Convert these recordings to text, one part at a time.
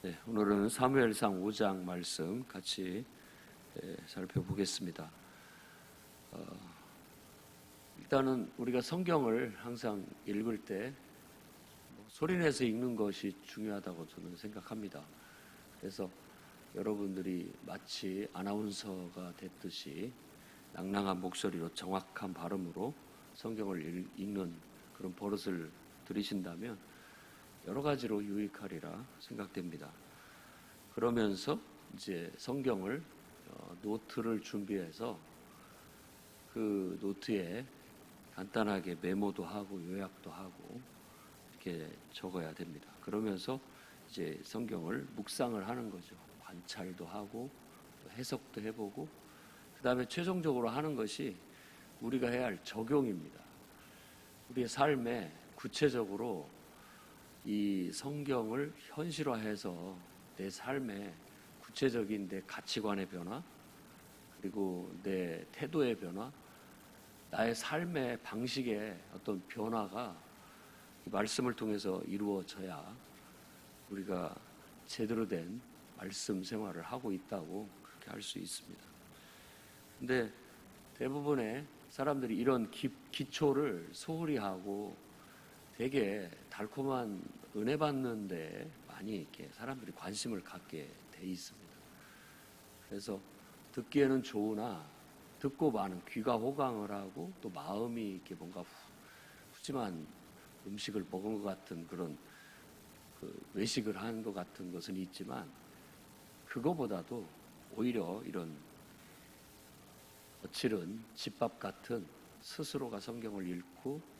네, 오늘은 사무엘상 5장 말씀 같이 살펴보겠습니다. 일단은 우리가 성경을 항상 읽을 때 소리내서 읽는 것이 중요하다고 저는 생각합니다. 그래서 여러분들이 마치 아나운서가 됐듯이 낭낭한 목소리로 정확한 발음으로 성경을 읽는 그런 버릇을 들이신다면 여러 가지로 유익하리라 생각됩니다. 그러면서 이제 성경을 노트를 준비해서 그 노트에 간단하게 메모도 하고 요약도 하고 이렇게 적어야 됩니다. 그러면서 이제 성경을 묵상을 하는 거죠. 관찰도 하고 해석도 해보고 그 다음에 최종적으로 하는 것이 우리가 해야 할 적용입니다. 우리의 삶에 구체적으로 이 성경을 현실화해서 내 삶의 구체적인 내 가치관의 변화, 그리고 내 태도의 변화, 나의 삶의 방식의 어떤 변화가 이 말씀을 통해서 이루어져야 우리가 제대로 된 말씀 생활을 하고 있다고 그렇게 할 수 있습니다. 근데 대부분의 사람들이 이런 기초를 소홀히 하고 되게 달콤한 은혜 받는데 많이 이렇게 사람들이 관심을 갖게 돼 있습니다. 그래서 듣기에는 좋으나 듣고 많은 귀가 호강을 하고 또 마음이 이렇게 뭔가 푸짐한 음식을 먹은 것 같은 그런 외식을 한 것 같은 것은 있지만 그거보다도 오히려 이런 거칠은 집밥 같은 스스로가 성경을 읽고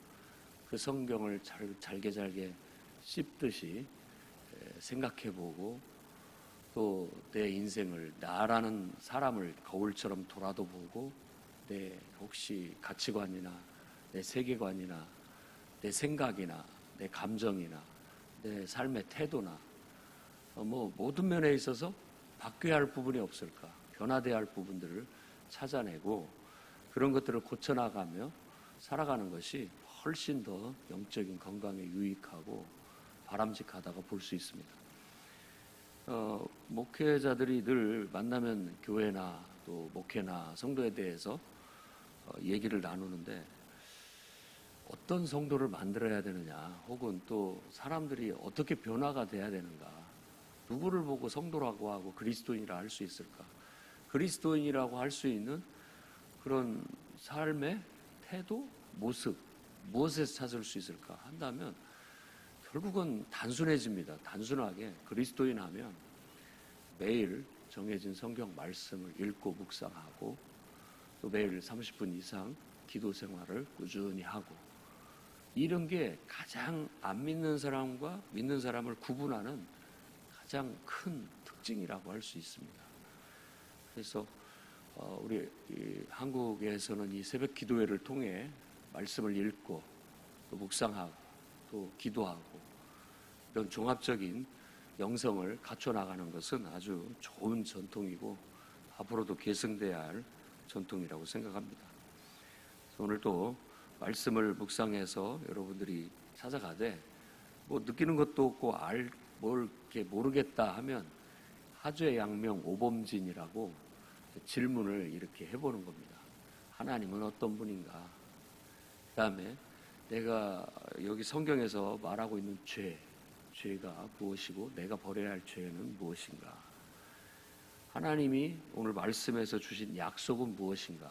그 성경을 잘게 씹듯이 생각해보고 또 내 인생을 나라는 사람을 거울처럼 돌아도 보고 내 혹시 가치관이나 내 세계관이나 내 생각이나 내 감정이나 내 삶의 태도나 모든 면에 있어서 바뀌어야 할 부분이 없을까, 변화돼야 할 부분들을 찾아내고 그런 것들을 고쳐나가며 살아가는 것이 훨씬 더 영적인 건강에 유익하고 바람직하다고 볼 수 있습니다. 목회자들이 늘 만나면 교회나 또 목회나 성도에 대해서 얘기를 나누는데 어떤 성도를 만들어야 되느냐, 혹은 또 사람들이 어떻게 변화가 돼야 되는가, 누구를 보고 성도라고 하고 그리스도인이라 할 수 있을까, 그리스도인이라고 할 수 있는 그런 삶의 태도, 모습, 무엇에서 찾을 수 있을까 한다면 결국은 단순해집니다. 단순하게 그리스도인 하면 매일 정해진 성경 말씀을 읽고 묵상하고 또 매일 30분 이상 기도 생활을 꾸준히 하고 이런 게 가장 안 믿는 사람과 믿는 사람을 구분하는 가장 큰 특징이라고 할 수 있습니다. 그래서 우리 한국에서는 이 새벽 기도회를 통해 말씀을 읽고 또 묵상하고 또 기도하고 이런 종합적인 영성을 갖춰나가는 것은 아주 좋은 전통이고 앞으로도 계승돼야 할 전통이라고 생각합니다. 오늘도 말씀을 묵상해서 여러분들이 찾아가되 느끼는 것도 없고 뭘 이렇게 모르겠다 하면 하주의 양명 오범진이라고 질문을 이렇게 해보는 겁니다. 하나님은 어떤 분인가? 그 다음에 내가 여기 성경에서 말하고 있는 죄가 무엇이고 내가 버려야 할 죄는 무엇인가? 하나님이 오늘 말씀에서 주신 약속은 무엇인가?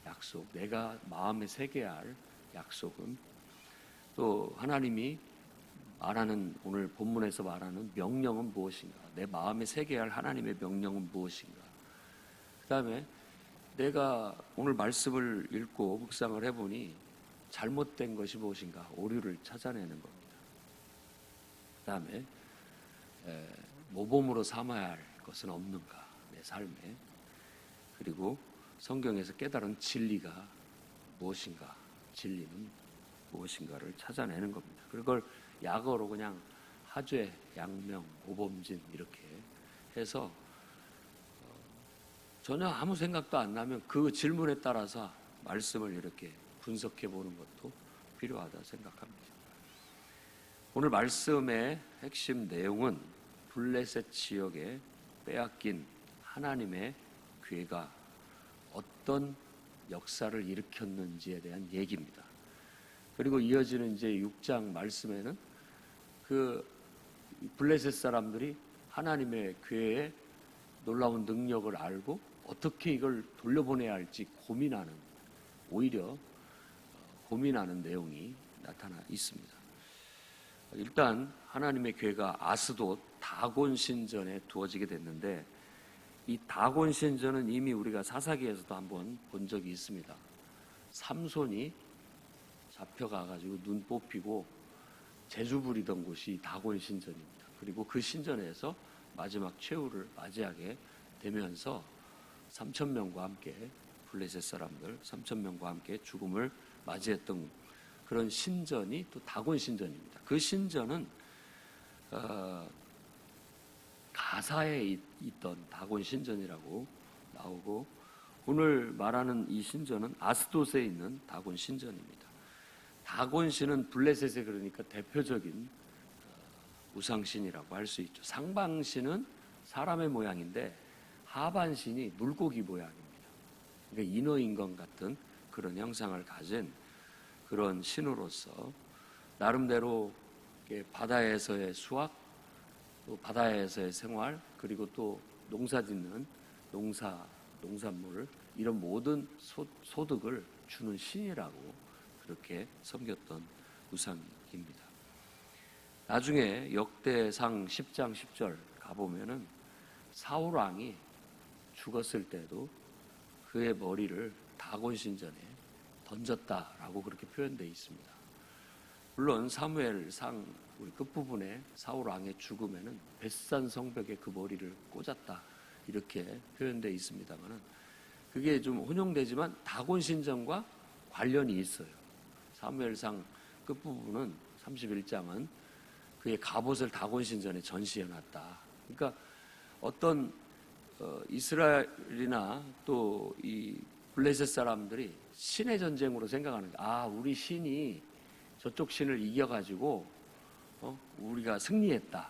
약속, 내가 마음에 새겨야 할 약속은 또 하나님이 말하는 오늘 본문에서 말하는 명령은 무엇인가? 내 마음에 새겨야 할 하나님의 명령은 무엇인가? 그 다음에 내가 오늘 말씀을 읽고 묵상을 해보니 잘못된 것이 무엇인가? 오류를 찾아내는 겁니다. 그 다음에 모범으로 삼아야 할 것은 없는가? 내 삶에. 그리고 성경에서 깨달은 진리가 무엇인가? 진리는 무엇인가를 찾아내는 겁니다. 그걸 약어로 그냥 하죄, 양명, 오범진 이렇게 해서 전혀 아무 생각도 안 나면 그 질문에 따라서 말씀을 이렇게 분석해 보는 것도 필요하다 생각합니다. 오늘 말씀의 핵심 내용은 블레셋 지역에 빼앗긴 하나님의 괴가 어떤 역사를 일으켰는지에 대한 얘기입니다. 그리고 이어지는 이제 6장 말씀에는 그 블레셋 사람들이 하나님의 괴의 놀라운 능력을 알고 어떻게 이걸 돌려보내야 할지 오히려 고민하는 내용이 나타나 있습니다. 일단 하나님의 괴가 아스돗 다곤 신전에 두어지게 됐는데, 이 다곤 신전은 이미 우리가 사사기에서도 한번 본 적이 있습니다. 삼손이 잡혀가가지고 눈 뽑히고 재주 부리던 곳이 다곤 신전입니다. 그리고 그 신전에서 마지막 최후를 맞이하게 되면서 3,000명과 함께, 블레셋 사람들 3,000명과 함께 죽음을 맞이했던 그런 신전이 또 다곤 신전입니다. 그 신전은 가사에 있던 다곤 신전이라고 나오고, 오늘 말하는 이 신전은 아스돗에 있는 다곤 신전입니다. 다곤신은 블레셋의 그러니까 대표적인 우상신이라고 할 수 있죠. 상반신은 사람의 모양인데 하반신이 물고기 모양입니다. 그러니까 인어인간 같은 그런 형상을 가진 그런 신으로서 나름대로 바다에서의 수확, 또 바다에서의 생활, 그리고 또 농사짓는 농산물, 이런 모든 소득을 주는 신이라고 그렇게 섬겼던 우상입니다. 나중에 역대상 10장 10절 가보면은 사울 왕이 죽었을 때도 그의 머리를 다곤 신전에 던졌다라고 그렇게 표현되어 있습니다. 물론 사무엘상 우리 끝부분에 사울 왕의 죽음에는 벳산 성벽에 그 머리를 꽂았다 이렇게 표현되어 있습니다만, 그게 좀 혼용되지만 다곤 신전과 관련이 있어요. 사무엘상 끝부분은 31장은 그의 갑옷을 다곤 신전에 전시해놨다. 그러니까 어떤 이스라엘이나 또 이 블레셋 사람들이 신의 전쟁으로 생각하는 거예요. 우리 신이 저쪽 신을 이겨가지고 우리가 승리했다.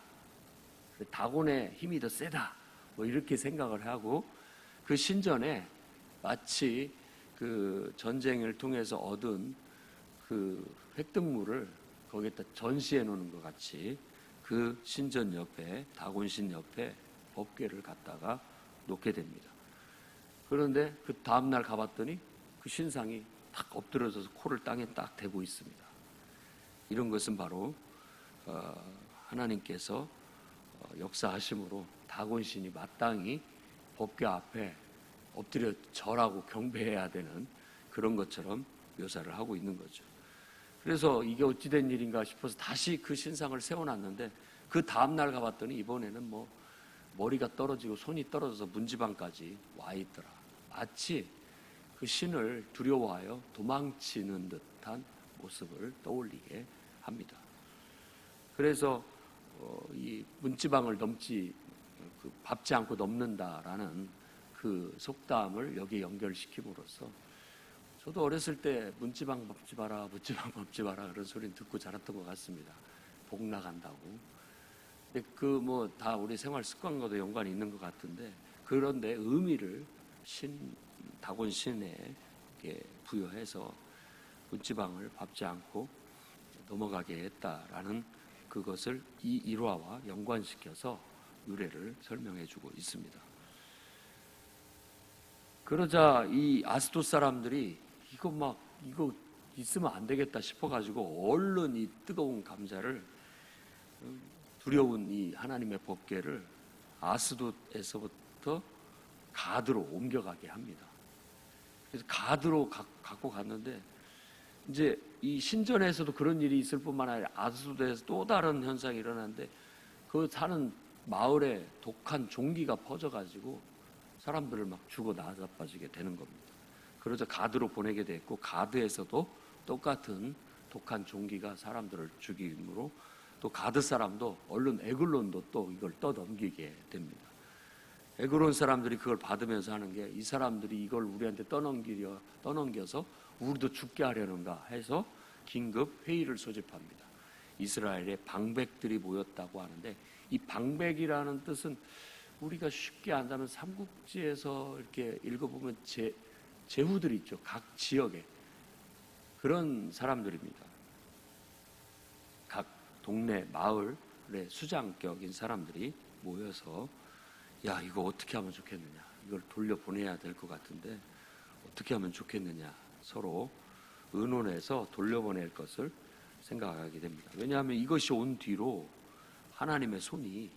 다곤의 힘이 더 세다. 뭐 이렇게 생각을 하고 그 신전에 마치 그 전쟁을 통해서 얻은 그 획득물을 거기에다 전시해 놓는 것 같이 그 신전 옆에, 다곤신 옆에 법궤를 갖다가 놓게 됩니다. 그런데 그 다음날 가봤더니 그 신상이 탁 엎드려져서 코를 땅에 딱 대고 있습니다. 이런 것은 바로 하나님께서 역사하심으로 다곤신이 마땅히 법궤 앞에 엎드려 절하고 경배해야 되는 그런 것처럼 묘사를 하고 있는 거죠. 그래서 이게 어찌된 일인가 싶어서 다시 그 신상을 세워놨는데, 그 다음날 가봤더니 이번에는 뭐 머리가 떨어지고 손이 떨어져서 문지방까지 와 있더라. 마치 그 신을 두려워하여 도망치는 듯한 모습을 떠올리게 합니다. 그래서 이 문지방을 밟지 않고 넘는다라는 그 속담을 여기에 연결시킴으로써, 저도 어렸을 때 문지방 밟지 마라, 문지방 밟지 마라 그런 소리는 듣고 자랐던 것 같습니다. 복 나간다고. 근데 다 우리 생활 습관과도 연관이 있는 것 같은데, 그런데 의미를 다곤 신에 부여해서 문지방을 밟지 않고 넘어가게 했다라는 그것을 이 일화와 연관시켜서 유래를 설명해주고 있습니다. 그러자 이 아스돗 사람들이 이거 있으면 안 되겠다 싶어가지고 얼른 이 뜨거운 감자를, 두려운 이 하나님의 법궤를 아스돗에서부터 가드로 옮겨가게 합니다. 그래서 가드로 갖고 갔는데, 이제 이 신전에서도 그런 일이 있을 뿐만 아니라 아스돗에서 또 다른 현상이 일어났는데, 그 사는 마을에 독한 종기가 퍼져가지고 사람들을 막 죽어 나자빠지게 되는 겁니다. 그러자 가드로 보내게 됐고, 가드에서도 똑같은 독한 종기가 사람들을 죽이므로 또 가드 사람도 얼른 에글론도 또 이걸 떠넘기게 됩니다. 에글론 사람들이 그걸 받으면서 하는 게, 이 사람들이 이걸 우리한테 떠넘겨서 우리도 죽게 하려는가 해서 긴급 회의를 소집합니다. 이스라엘의 방백들이 모였다고 하는데, 이 방백이라는 뜻은 우리가 쉽게 안다면 삼국지에서 이렇게 읽어보면 제후들 있죠. 각 지역에 그런 사람들입니다. 각 동네 마을의 수장격인 사람들이 모여서 야, 이거 어떻게 하면 좋겠느냐, 이걸 돌려보내야 될 것 같은데 어떻게 하면 좋겠느냐 서로 의논해서 돌려보낼 것을 생각하게 됩니다. 왜냐하면 이것이 온 뒤로 하나님의 손이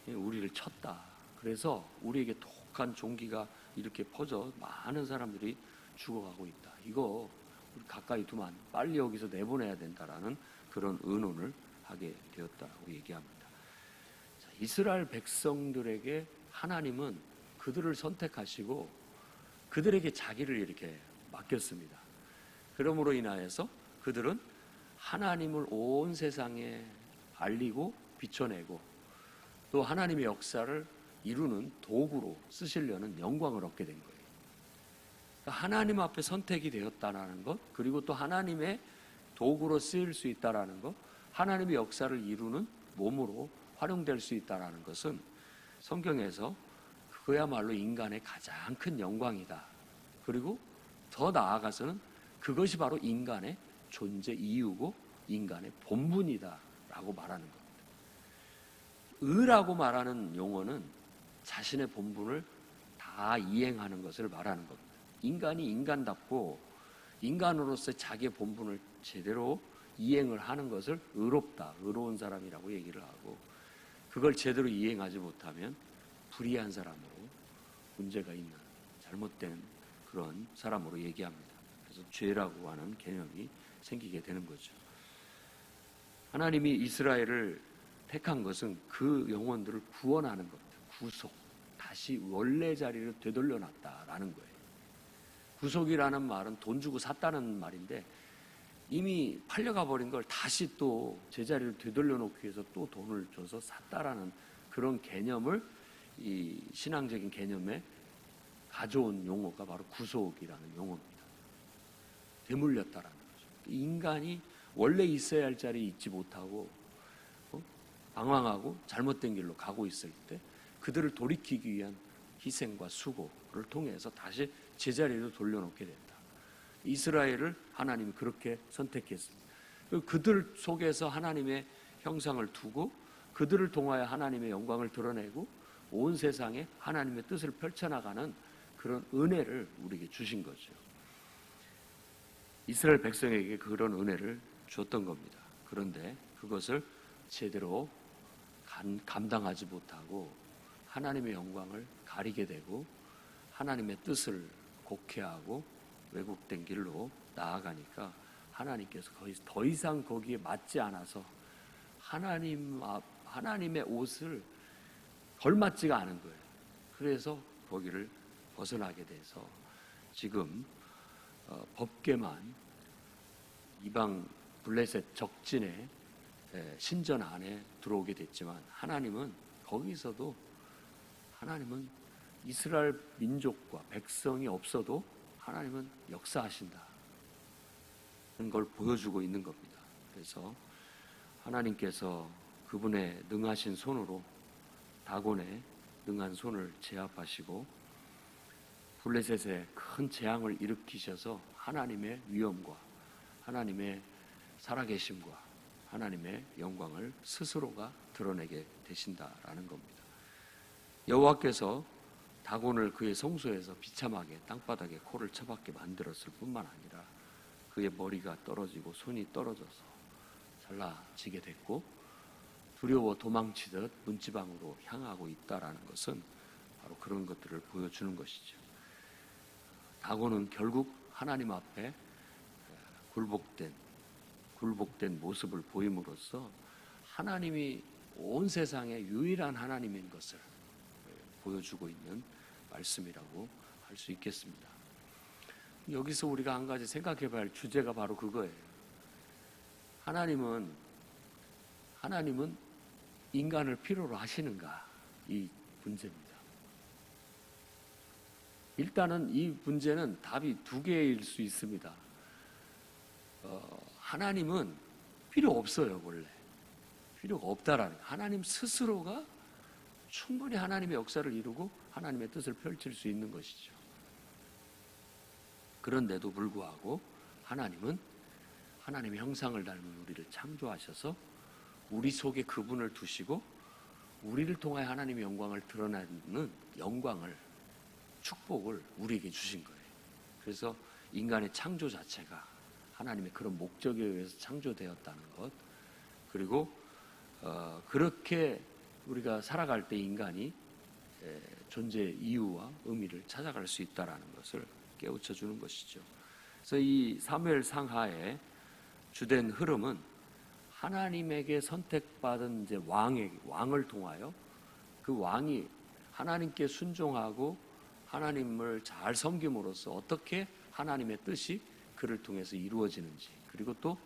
우리를 쳤다. 그래서 우리에게 독한 종기가 이렇게 퍼져 많은 사람들이 죽어가고 있다. 이거 우리 가까이 두면 빨리 여기서 내보내야 된다라는 그런 의논을 하게 되었다고 얘기합니다. 자, 이스라엘 백성들에게 하나님은 그들을 선택하시고 그들에게 자기를 이렇게 맡겼습니다. 그러므로 인하여서 그들은 하나님을 온 세상에 알리고 비춰내고 또 하나님의 역사를 이루는 도구로 쓰시려는 영광을 얻게 된 거예요. 하나님 앞에 선택이 되었다는 것, 그리고 또 하나님의 도구로 쓰일 수 있다는 것, 하나님의 역사를 이루는 몸으로 활용될 수 있다는 것은 성경에서 그야말로 인간의 가장 큰 영광이다. 그리고 더 나아가서는 그것이 바로 인간의 존재 이유고 인간의 본분이다 라고 말하는 겁니다. 의라고 말하는 용어는 자신의 본분을 다 이행하는 것을 말하는 겁니다. 인간이 인간답고 인간으로서 자기의 본분을 제대로 이행을 하는 것을 의롭다, 의로운 사람이라고 얘기를 하고, 그걸 제대로 이행하지 못하면 불의한 사람으로, 문제가 있는 잘못된 그런 사람으로 얘기합니다. 그래서 죄라고 하는 개념이 생기게 되는 거죠. 하나님이 이스라엘을 택한 것은 그 영혼들을 구원하는 겁니다. 구속, 다시 원래 자리를 되돌려놨다라는 거예요. 구속이라는 말은 돈 주고 샀다는 말인데 이미 팔려가 버린 걸 다시 또 제자리를 되돌려놓기 위해서 또 돈을 줘서 샀다라는 그런 개념을 이 신앙적인 개념에 가져온 용어가 바로 구속이라는 용어입니다. 되물렸다라는 거죠. 인간이 원래 있어야 할 자리에 있지 못하고 방황하고 잘못된 길로 가고 있을 때 그들을 돌이키기 위한 희생과 수고를 통해서 다시 제자리로 돌려놓게 된다. 이스라엘을 하나님이 그렇게 선택했습니다. 그들 속에서 하나님의 형상을 두고 그들을 통하여 하나님의 영광을 드러내고 온 세상에 하나님의 뜻을 펼쳐나가는 그런 은혜를 우리에게 주신 거죠. 이스라엘 백성에게 그런 은혜를 주었던 겁니다. 그런데 그것을 제대로 감당하지 못하고 하나님의 영광을 가리게 되고 하나님의 뜻을 곡해하고 왜곡된 길로 나아가니까 하나님께서 더 이상 거기에 맞지 않아서 하나님의 옷을 걸맞지가 않은 거예요. 그래서 거기를 벗어나게 돼서 지금 법궤만 이방 블레셋 적진의 신전 안에 들어오게 됐지만 하나님은 거기서도 하나님은 이스라엘 민족과 백성이 없어도 하나님은 역사하신다. 그런 걸 보여주고 있는 겁니다. 그래서 하나님께서 그분의 능하신 손으로 다곤의 능한 손을 제압하시고 블레셋에 큰 재앙을 일으키셔서 하나님의 위엄과 하나님의 살아계심과 하나님의 영광을 스스로가 드러내게 되신다라는 겁니다. 여호와께서 다곤을 그의 성소에서 비참하게 땅바닥에 코를 쳐박게 만들었을 뿐만 아니라 그의 머리가 떨어지고 손이 떨어져서 잘라지게 됐고 두려워 도망치듯 문지방으로 향하고 있다라는 것은 바로 그런 것들을 보여주는 것이죠. 다곤은 결국 하나님 앞에 굴복된 모습을 보임으로써 하나님이 온 세상의 유일한 하나님인 것을 보여주고 있는 말씀이라고 할 수 있겠습니다. 여기서 우리가 한 가지 생각해 봐야 할 주제가 바로 그거예요. 하나님은 인간을 필요로 하시는가? 이 문제입니다. 일단은 이 문제는 답이 두 개일 수 있습니다. 하나님은 필요 없어요, 원래. 필요가 없다라는 거예요. 하나님 스스로가 충분히 하나님의 역사를 이루고 하나님의 뜻을 펼칠 수 있는 것이죠. 그런데도 불구하고 하나님은 하나님의 형상을 닮은 우리를 창조하셔서 우리 속에 그분을 두시고 우리를 통하여 하나님의 영광을 드러내는 영광을, 축복을 우리에게 주신 거예요. 그래서 인간의 창조 자체가 하나님의 그런 목적에 의해서 창조되었다는 것, 그리고 그렇게 우리가 살아갈 때 인간이 존재의 이유와 의미를 찾아갈 수 있다는 것을 깨우쳐 주는 것이죠. 그래서 이 사무엘 상하의 주된 흐름은 하나님에게 선택받은 이제 왕을 통하여 그 왕이 하나님께 순종하고 하나님을 잘 섬김으로써 어떻게 하나님의 뜻이 그를 통해서 이루어지는지, 그리고 또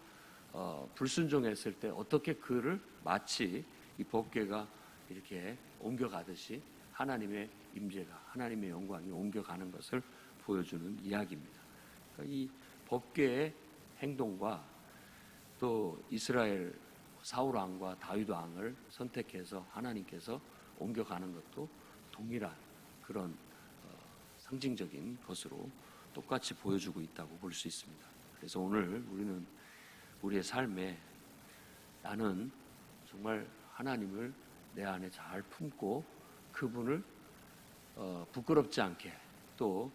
불순종했을 때 어떻게 그를 마치 이 법궤가 이렇게 옮겨가듯이 하나님의 임재가, 하나님의 영광이 옮겨가는 것을 보여주는 이야기입니다. 그러니까 이 법궤의 행동과 또 이스라엘 사울 왕과 다윗 왕을 선택해서 하나님께서 옮겨가는 것도 동일한 그런 상징적인 것으로 똑같이 보여주고 있다고 볼 수 있습니다. 그래서 오늘 우리는 우리의 삶에 나는 정말 하나님을 내 안에 잘 품고 그분을 부끄럽지 않게 또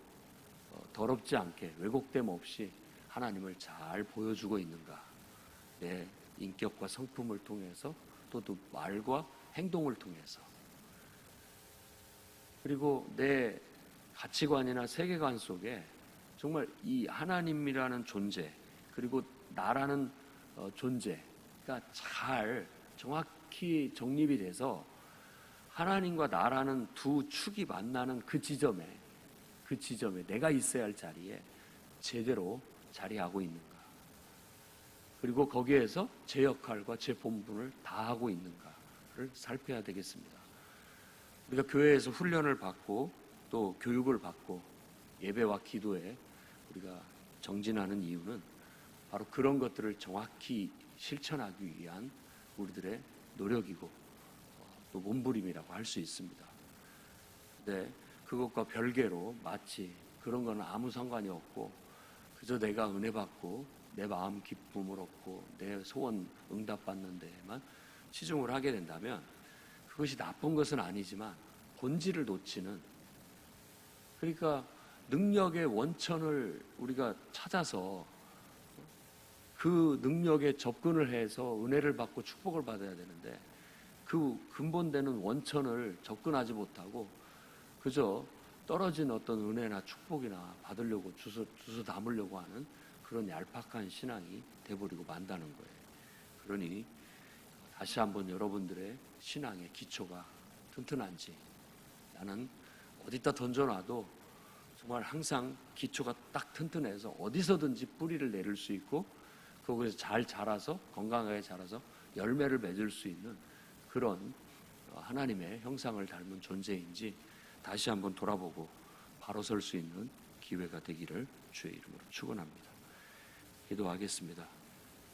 더럽지 않게 왜곡됨 없이 하나님을 잘 보여주고 있는가, 내 인격과 성품을 통해서 또 말과 행동을 통해서, 그리고 내 가치관이나 세계관 속에 정말 이 하나님이라는 존재 그리고 나라는 존재가 잘 정확히 정립이 돼서 하나님과 나라는 두 축이 만나는 그 지점에 내가 있어야 할 자리에 제대로 자리하고 있는가, 그리고 거기에서 제 역할과 제 본분을 다하고 있는가를 살펴야 되겠습니다. 우리가 교회에서 훈련을 받고 또 교육을 받고 예배와 기도에 우리가 정진하는 이유는 바로 그런 것들을 정확히 실천하기 위한 우리들의 노력이고 또 몸부림이라고 할 수 있습니다. 근데 그것과 별개로 마치 그런 건 아무 상관이 없고 그저 내가 은혜 받고 내 마음 기쁨을 얻고 내 소원 응답받는 데에만 치중을 하게 된다면 그것이 나쁜 것은 아니지만 본질을 놓치는, 그러니까 능력의 원천을 우리가 찾아서 그 능력에 접근을 해서 은혜를 받고 축복을 받아야 되는데 그 근본되는 원천을 접근하지 못하고 그저 떨어진 어떤 은혜나 축복이나 받으려고 주워 담으려고 하는 그런 얄팍한 신앙이 돼버리고 만다는 거예요. 그러니 다시 한번 여러분들의 신앙의 기초가 튼튼한지, 나는 어디다 던져놔도 정말 항상 기초가 딱 튼튼해서 어디서든지 뿌리를 내릴 수 있고 거기서 잘 자라서 건강하게 자라서 열매를 맺을 수 있는 그런 하나님의 형상을 닮은 존재인지 다시 한번 돌아보고 바로 설 수 있는 기회가 되기를 주의 이름으로 축원합니다. 기도하겠습니다.